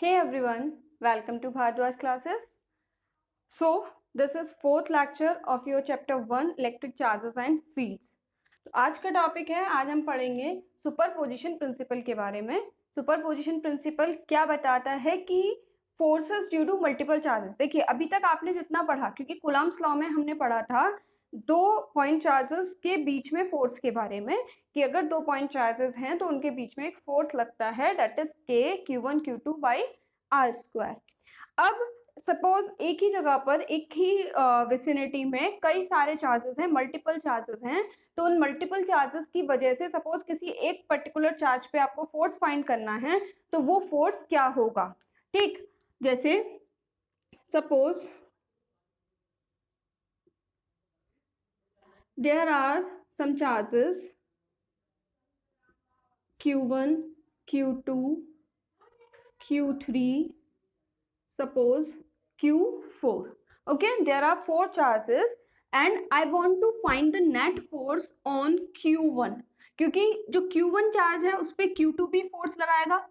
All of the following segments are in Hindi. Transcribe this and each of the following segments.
Hey everyone, welcome to Bhardwaj classes. So, this is fourth lecture of your chapter 1 electric charges and fields. तो आज का टॉपिक है, आज हम पढ़ेंगे सुपरपोजिशन प्रिंसिपल के बारे में। सुपरपोजिशन प्रिंसिपल क्या बताता है कि forces due to multiple charges. देखिए अभी तक आपने जितना पढ़ा, क्योंकि कूलम्ब्स लॉ में हमने पढ़ा था दो पॉइंट चार्जेस के बीच में फोर्स के बारे में, कि अगर दो पॉइंट चार्जेस हैं तो उनके बीच में एक फोर्स लगता है, that is k Q1 Q2 by r square. अब सपोज एक ही जगह पर एक ही विसिनिटी में कई सारे चार्जेस हैं, मल्टीपल चार्जेस हैं, तो उन मल्टीपल चार्जेस की वजह से सपोज किसी एक पर्टिकुलर चार्ज पे आपको फोर्स फाइंड करना है, तो वो फोर्स क्या होगा। ठीक, जैसे suppose there are some charges Q1, Q2, Q3, suppose Q4. Okay, there are four charges and I want to find the net force on Q1, क्योंकि जो Q1 चार्ज है उस पर Q2 भी फोर्स लगाएगा,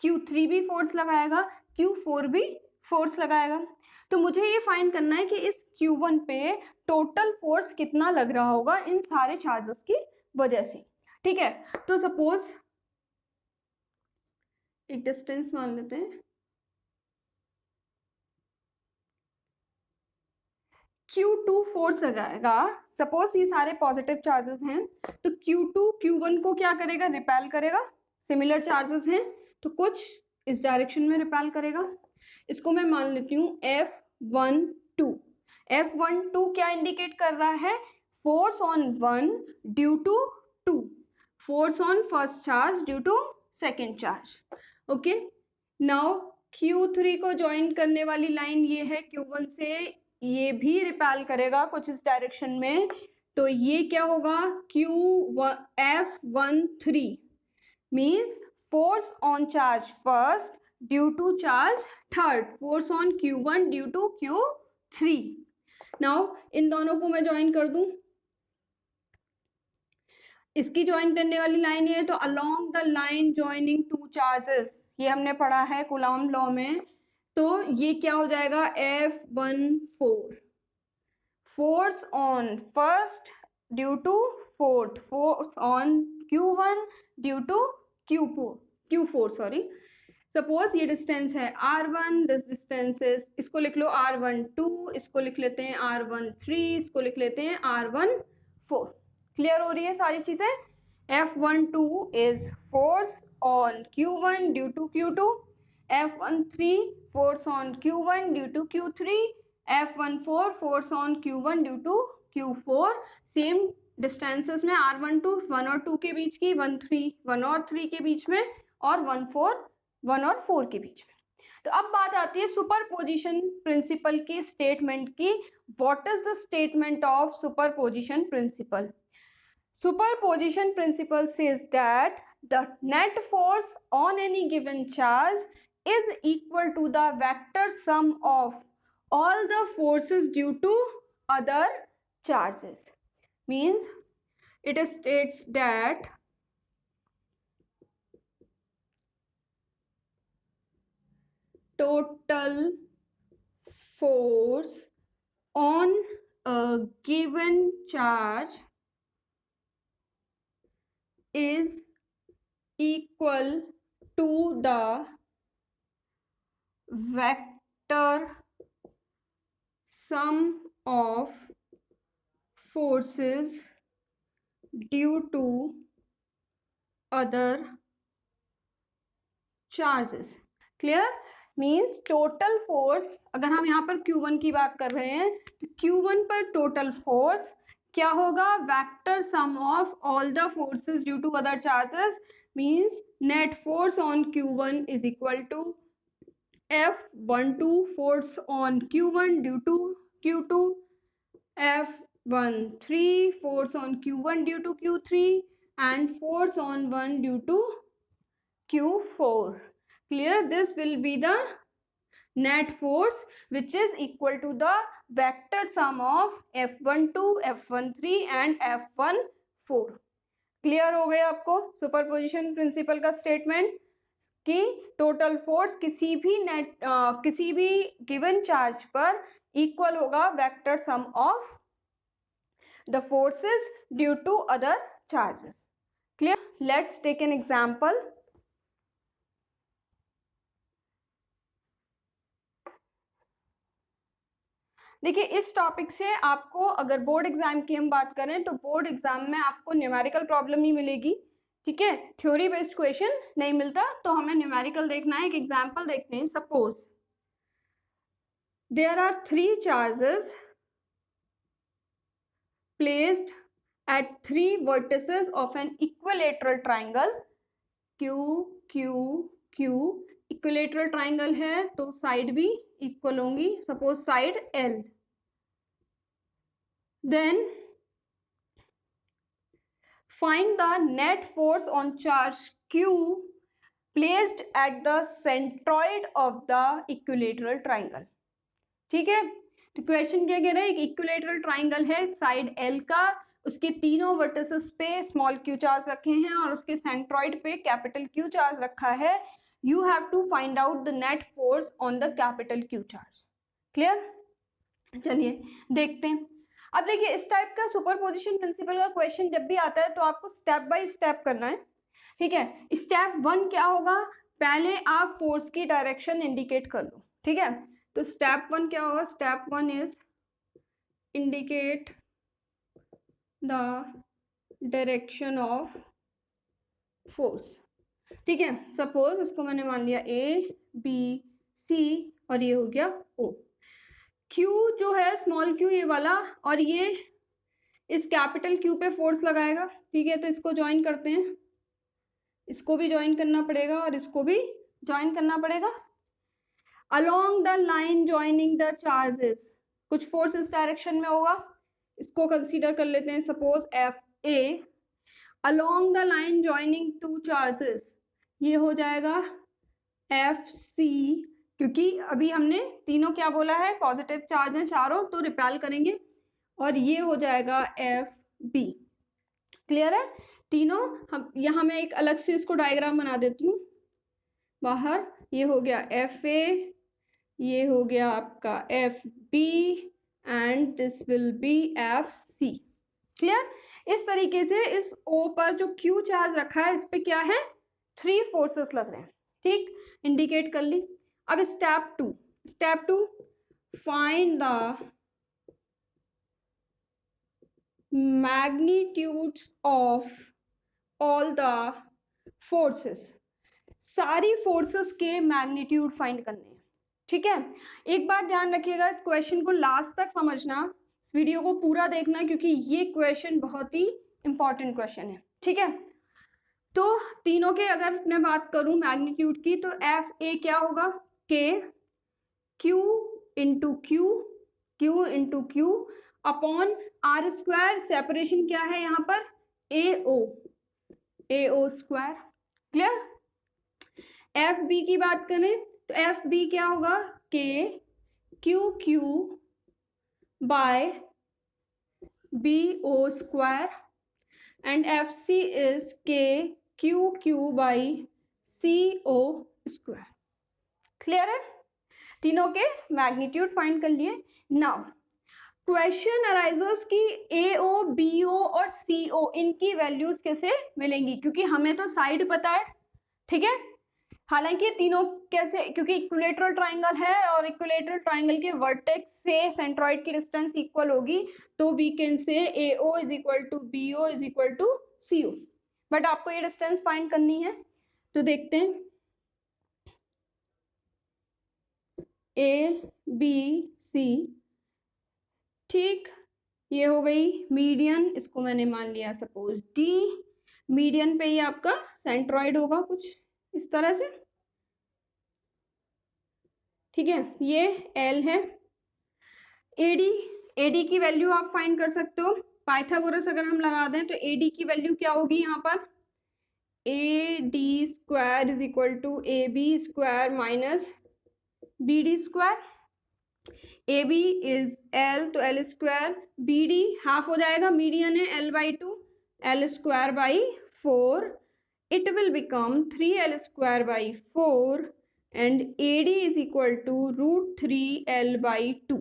Q3 भी फोर्स लगाएगा, Q4 भी फोर्स लगाएगा। तो मुझे ये फाइंड करना है कि इस Q1 पे टोटल फोर्स कितना लग रहा होगा इन सारे चार्जेस की वजह से। ठीक है, तो सपोज एक डिस्टेंस मान लेते हैं, Q2 फोर्स लगाएगा। सपोज ये सारे पॉजिटिव चार्जेस हैं, तो Q2 Q1 को क्या करेगा, रिपेल करेगा। सिमिलर चार्जेस हैं तो कुछ इस डायरेक्शन में रिपेल करेगा। इसको मैं मान लेती हूँ F12। F12 क्या इंडिकेट कर रहा है, force on one due to two, force on first charge due to second charge. Okay, now Q3 को ज्वाइन करने वाली लाइन ये है, Q1 से ये भी रिपेल करेगा कुछ इस डायरेक्शन में, तो ये क्या होगा, F13 means force on charge first due to charge third, force on Q1 due to Q3। Now इन दोनों को मैं ज्वाइन कर दूं, इसकी ज्वाइन करने वाली लाइन ये है, तो along the line joining two charges, ये हमने पढ़ा है कूलॉम लॉ में, तो ये क्या हो जाएगा F14, force on first due to fourth, force on Q1 due to Q4 sorry. Suppose ये डिस्टेंस है R1, दिस डिस्टेंस इज, इसको लिख लो R12, इसको लिख लेते हैं R13, इसको लिख लेते हैं R14। क्लियर हो रही है सारी चीजें। F12 is force on Q1 due to Q2, F13 force on Q1 due to Q3, F14 force on Q1 due to Q4। Same distances में R12 1 और 2 के बीच की, 1 और 3 के बीच में, और 1 और 4 के बीच में। तो अब बात आती है सुपरपोजिशन प्रिंसिपल की स्टेटमेंट की। What is the statement of superposition principle? Superposition principle says that the net force on any given charge is equal to the vector sum of all the forces due to other charges. Means it states that total force on a given charge is equal to the vector sum of forces due to other charges. Clear? Means total force, अगर हम यहाँ पर Q1 की बात कर रहे हैं तो Q1 पर टोटल फोर्स क्या होगा, vector sum of all the forces due to other charges, means net force on Q1 is equal to F12 force on Q1 due to Q2, F13 force on Q1 due to Q3, and force on 1 due to Q4. Clear? This will be the net force which is equal to the vector sum of F12, F13 and F14. Clear हो गया आपको सुपरपोजिशन प्रिंसिपल का स्टेटमेंट? कि टोटल फोर्स किसी भी गिवन चार्ज पर इक्वल होगा vector sum of the forces due to other charges. Clear? Let's take an example. देखिए, इस टॉपिक से आपको अगर बोर्ड एग्जाम की हम बात करें तो बोर्ड एग्जाम में आपको न्यूमेरिकल प्रॉब्लम ही मिलेगी, ठीक है, थ्योरी बेस्ड क्वेश्चन नहीं मिलता। तो हमें न्यूमेरिकल देखना है। एक एग्जांपल देखते हैं। Suppose there are 3 charges placed at 3 vertices of an equilateral triangle Q Q Q। Equilateral triangle है तो साइड भी इक्वल होंगी, suppose side L। Then find the net force on charge Q placed at the centroid of the equilateral triangle। ठीक है, तो क्वेश्चन क्या कह रहा है, एक इक्विलेटरल ट्राइंगल है, साइड L का, उसके तीनों वर्टिसेस पे स्मॉल q चार्ज रखे हैं और उसके सेंट्रॉइड पे कैपिटल Q चार्ज रखा है। You have to find out the net force on the capital Q charge. Clear? चलिए देखते हैं। अब देखिए, इस टाइप का सुपरपोजिशन प्रिंसिपल का क्वेश्चन जब भी आता है तो आपको स्टेप बाय स्टेप करना है, ठीक है। स्टेप 1 क्या होगा, पहले आप फोर्स की डायरेक्शन इंडिकेट कर लो, ठीक है। तो स्टेप 1 क्या होगा, step 1 is indicate the direction of force, ठीक है। सपोज इसको मैंने मान लिया A B C और ये हो गया O। Q जो है स्मॉल q ये वाला, और ये इस कैपिटल Q पे फोर्स लगाएगा, ठीक है। तो इसको ज्वाइन करते हैं, इसको भी ज्वाइन करना पड़ेगा और इसको भी ज्वाइन करना पड़ेगा। along the line joining the charges, कुछ फोर्स इस डायरेक्शन में होगा, इसको कंसीडर कर लेते हैं, suppose FA। along the line joining two charges, ये हो जाएगा FC, क्योंकि अभी हमने तीनों क्या बोला है, पॉजिटिव चार्ज हैं चारों, तो रिपेल करेंगे, और ये हो जाएगा FB। क्लियर है? तीनों हम यहाँ मैं एक अलग से इसको डायग्राम बना देती हूँ बाहर। ये हो गया FA, ये हो गया आपका FB and this will be FC। Clear? इस तरीके से इस O पर जो Q चार्ज रखा है, इस पे क्या है, 3 फोर्सेस लग रहे हैं, ठीक, इंडिकेट कर ली। अब step 2 find the magnitudes of all the forces, सारी फोर्सेस के मैग्नीट्यूड फाइंड करने हैं, ठीक है। एक बात ध्यान रखिएगा, इस क्वेश्चन को लास्ट तक समझना, इस वीडियो को पूरा देखना, क्योंकि ये क्वेश्चन बहुत ही इंपॉर्टेंट क्वेश्चन है, ठीक है। तो तीनों के अगर मैं बात करूं मैग्नीट्यूड की, तो FA क्या होगा, K Q into Q upon R square, separation क्या है यहाँ पर, AO स्क्वायर। क्लियर? FB की बात करें तो FB क्या होगा, K Q by BO square, and FC is K Q by CO square. Clear है? तीनों के मैग्नीट्यूड फाइंड कर लिए। नाउ क्वेश्चन अराइजेस की AO BO और CO इनकी वैल्यूज कैसे मिलेंगी, क्योंकि हमें तो साइड पता है, ठीक है। हालांकि तीनों कैसे, क्योंकि इक्विलेटरल ट्राइंगल है और इक्विलेटरल ट्राइंगल के वर्टेक्स से सेंट्रॉइड की डिस्टेंस इक्वल होगी, तो we can say AO is equal to BO is equal to CO। But आपको ये डिस्टेंस फाइंड करनी है, तो देखते हैं। ABC, ठीक, ये हो गई मीडियन, इसको मैंने मान लिया सपोज D। मीडियन पे ही आपका सेंट्रॉइड होगा कुछ इस तरह से, ठीक है। ये L है। AD की वैल्यू आप फाइंड कर सकते हो, पाइथागोरस अगर हम लगा दें तो AD की वैल्यू क्या होगी यहाँ पर, AD square is equal to AB square minus BD square. AB is L, तो L स्क्वायर, BD हाफ हो जाएगा, मीडियन है L/2, L square by 4, it will become 3l square by 4 and AD is equal to root 3l by 2.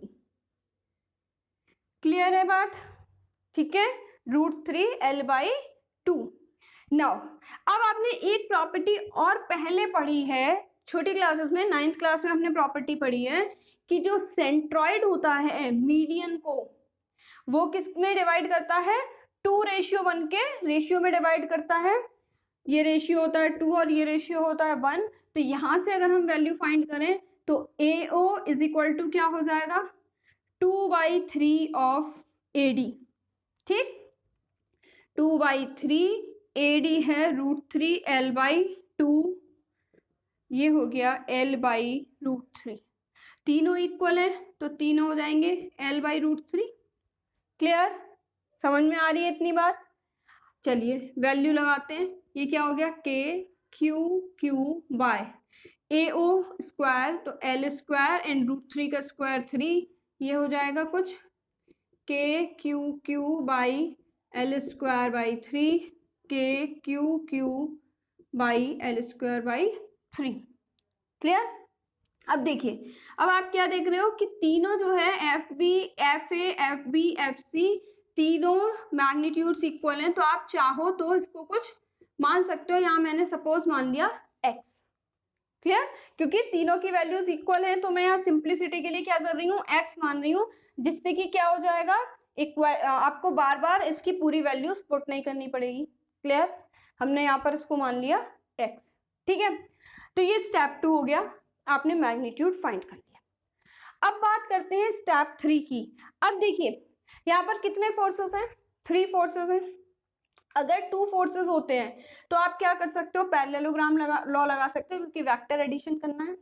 Clear है बात? ठीक है, रूट 3l बाई 2. नाउ अब आपने एक प्रॉपर्टी और पहले पढ़ी है छोटी क्लासेस में, 9th क्लास में आपने प्रॉपर्टी पढ़ी है कि जो सेंट्रॉइड होता है मीडियन को वो किस में डिवाइड करता है? 2:1 के रेशियो में डिवाइड करता है. ये रेशियो होता है 2 और ये रेशियो होता है 1. तो यहां से अगर हम वैल्यू फाइंड करें तो AO इज इक्वल टू क्या हो जाएगा? 2/3 ऑफ AD. ठीक, 2/3 AD है रूट 3l बाई 2. ये हो गया l बाई रूट 3. तीनों इक्वल है तो तीनों हो जाएंगे l बाई रूट 3. क्लियर? समझ में आ रही है इतनी बात? चलिए वैल्यू लगाते हैं. ये क्या हो गया? k q by AO square तो l स्क्वायर एंड रूट 3 का स्क्वायर 3. ये हो जाएगा कुछ k q by l square by 3 k q by l square by 3. Clear? अब देखिए, अब आप क्या देख रहे हो कि तीनों जो है FB FA FB FC तीनों मैग्नीट्यूड्स इक्वल हैं. तो आप चाहो तो इसको कुछ मान सकते हो. यहाँ मैंने सपोज मान लिया x. क्लियर? क्योंकि तीनों की वैल्यूज इक्वल हैं तो मैं यहाँ सिंप्लिसिटी के लिए क्या कर रही हूँ? x मान रही हूँ, जिससे कि क्या हो जाएगा? आपको बार बार इसकी पूरी वैल्यूज पुट नहीं करनी पड़ेगी. क्लियर? हमने यहाँ पर इसको मान लिया x. ठीक है, तो ये स्टेप 2 हो गया, आपने मैग्नीट्यूड फाइंड कर लिया. अब बात करते हैं स्टेप 3 की. अब देखिए यहाँ पर कितने फोर्सेस हैं? 3 फोर्सेस हैं. अगर 2 फोर्सेस होते हैं तो आप क्या कर सकते हो? पैरेललोग्राम लॉ लगा सकते हो क्योंकि वेक्टर एडिशन करना है.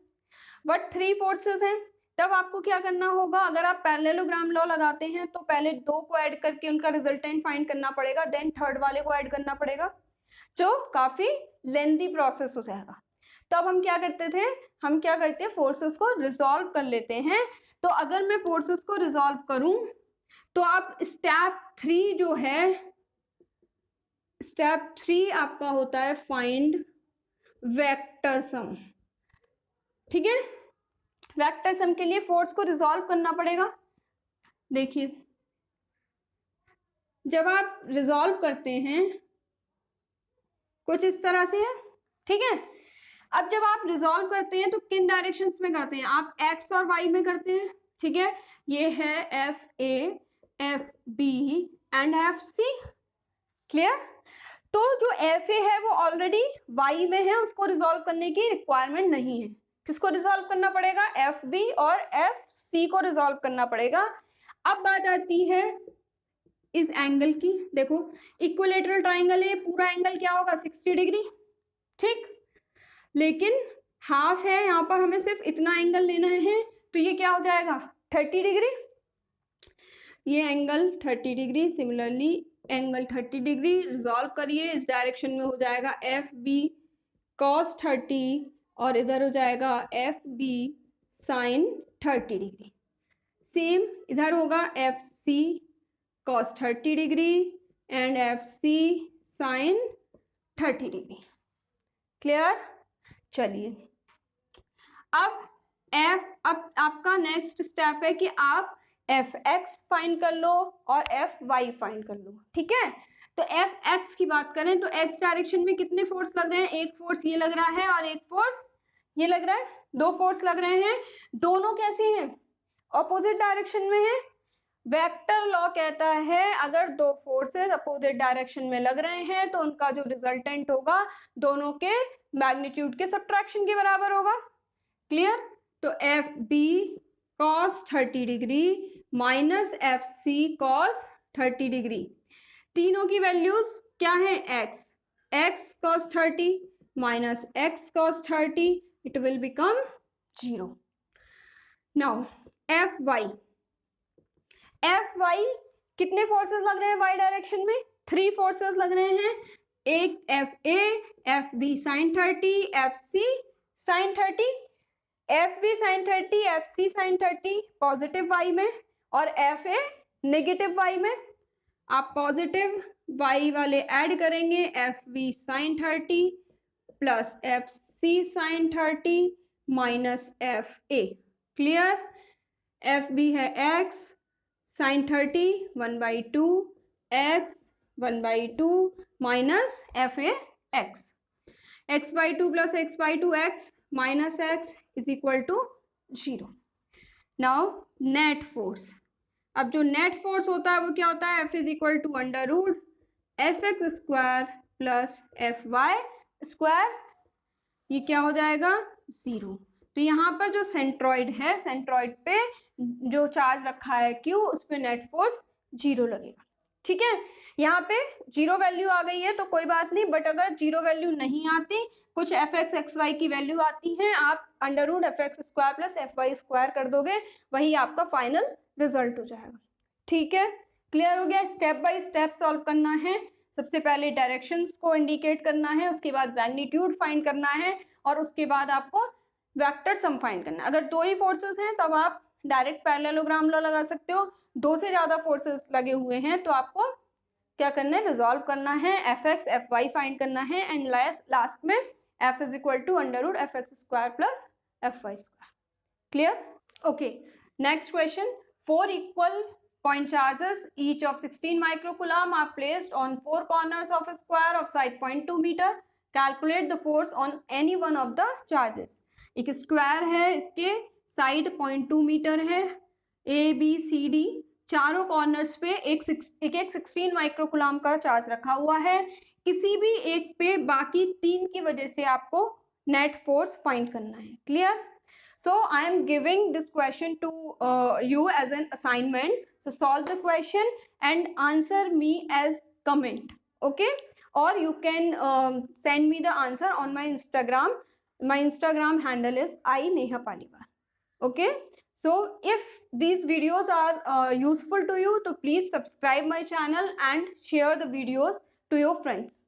बट 3 फोर्सेस हैं, तब आपको क्या करना होगा? अगर आप पैरेललोग्राम लॉ लगाते हैं तो पहले 2 को ऐड करके उनका रिजल्टेंट फाइंड करना पड़ेगा, देन थर्ड वाले को ऐड करना पड़ेगा, जो काफी लेंथी प्रोसेस हो जाएगा. तो अब हम क्या करते थे? हम क्या करते हैं? फोर्सेस को रिजॉल्व कर लेते हैं. तो अगर मैं फोर्सेस को रिजॉल्व करूं तो आप स्टेप 3 जो है, स्टेप 3 आपका होता है फाइंड वेक्टर सम. ठीक है, वेक्टर सम के लिए फोर्स को रिजॉल्व करना पड़ेगा. देखिए जब आप रिजॉल्व करते हैं कुछ इस तरह से है. ठीक है, अब जब आप रिजॉल्व करते हैं तो किन डायरेक्शंस में करते हैं? आप x और y में करते हैं. ठीक है, ये है FA FB and FC. Clear? तो जो FA है वो ऑलरेडी y में है, उसको रिजॉल्व करने की रिक्वायरमेंट नहीं है. किसको रिजॉल्व करना पड़ेगा? FB और FC को रिजॉल्व करना पड़ेगा. अब बात आती है इस एंगल की. देखो इक्विलेटरल ट्राइंगल है, पूरा एंगल क्या होगा? 60 डिग्री. ठीक, लेकिन हाफ है, यहाँ पर हमें सिर्फ इतना एंगल लेना है तो ये क्या हो जाएगा? 30 डिग्री. ये angle 30 degree. Similarly angle 30 degree resolve करिए, इस डायरेक्शन में हो जाएगा FB cos 30 और इधर हो जाएगा FB sin 30 डिग्री. सेम इधर होगा FC cos 30 degree and FC sin 30 degree. Clear? चलिए अब आपका नेक्स्ट स्टेप है कि आप Fx फाइंड कर लो और Fy फाइंड कर लो. ठीक है, तो Fx की बात करें तो x डायरेक्शन में कितने फोर्स लग रहे हैं? एक फोर्स ये लग रहा है और एक फोर्स ये लग रहा है. 2 फोर्स लग रहे हैं. दोनों कैसे हैं? ऑपोजिट डायरेक्शन में है. वेक्टर लॉ कहता है अगर 2 फोर्सेस अपोजिट डायरेक्शन में लग रहे हैं तो उनका जो रिजल्टेंट होगा दोनों के मैग्नीट्यूड के सब्ट्रैक्शन के बराबर होगा. क्लियर? तो FB cos 30 degree minus FC cos 30 degree, तीनों की वैल्यूज क्या है? x cos 30 minus x cos 30, it will become 0. Now Fy कितने फोर्सेस लग रहे हैं y डायरेक्शन में? 3 फोर्सेस लग रहे हैं. एक FA FB sin 30 FC sin 30, FB sin 30 FC sin 30 positive y में और FA नेगेटिव y में. आप पॉजिटिव y वाले ऐड करेंगे, F B sine 30 plus F C sine 30 minus F A. Clear? F B है x sine 30 1/2 x 1/2 minus F A x/2 plus x/2 x minus x is equal to 0। Now net force, अब जो नेट फोर्स होता है वो क्या होता है, F is equal to under root F X square plus F Y square, ये क्या हो जाएगा 0। तो यहाँ पर जो सेंट्रॉइड है, सेंट्रॉइड पे जो चार्ज रखा है Q, उस पे नेट फोर्स 0 लगेगा। ठीक है, यहाँ पे 0 वैल्यू आ गई है तो कोई बात नहीं, बट अगर 0 वैल्यू नहीं आती, कुछ एफ एक्स एक्स वाई की वैल्यू आती है, आप under root F X square plus F Y square कर दोगे, वही आपका फाइनल रिजल्ट हो जाएगा। ठीक है, क्लियर हो गया? स्टेप बाय स्टेप सॉल्व करना है। सबसे पहले डायरेक्शंस को इंडिकेट करना है, उसके बाद मैग्नीट्यूड फाइंड करना है, और उसके बाद आपको वेक्टर सम फाइंड करना है। अगर दो ही फोर्सेस हैं तब आप डायरेक्ट पैरेललोग्राम लॉ लगा सकते हो, दो से ज्यादा फोर्सेस लगे हुए हैं तो आपको क्या करना है, रिजॉल्व करना है, F X F Y find करना है, एंड लास्ट में F is equal to under root F X square plus F Y square. Clear? Okay, next question. 4 equal point charges each of 16 microcoulomb are placed on 4 corners of a square of side 0.2 meter. Calculate the force on any one of the charges. एक स्क्वायर है, इसके साइड 0.2 मीटर है, ए बी सी डी चारों कॉर्नर्स पे एक 16 माइक्रोकुलाम का चार्ज रखा हुआ है। किसी भी एक पे बाकी 3 की वजह से आपको नेट फोर्स फाइंड करना है। Clear? So I am giving this question to you as an assignment. So solve the question and answer me as comment. Okay? Or you can send me the answer on my Instagram. My Instagram handle is iNehaPaliwal. Okay? So if these videos are useful to you, so please subscribe my channel and share the videos to your friends.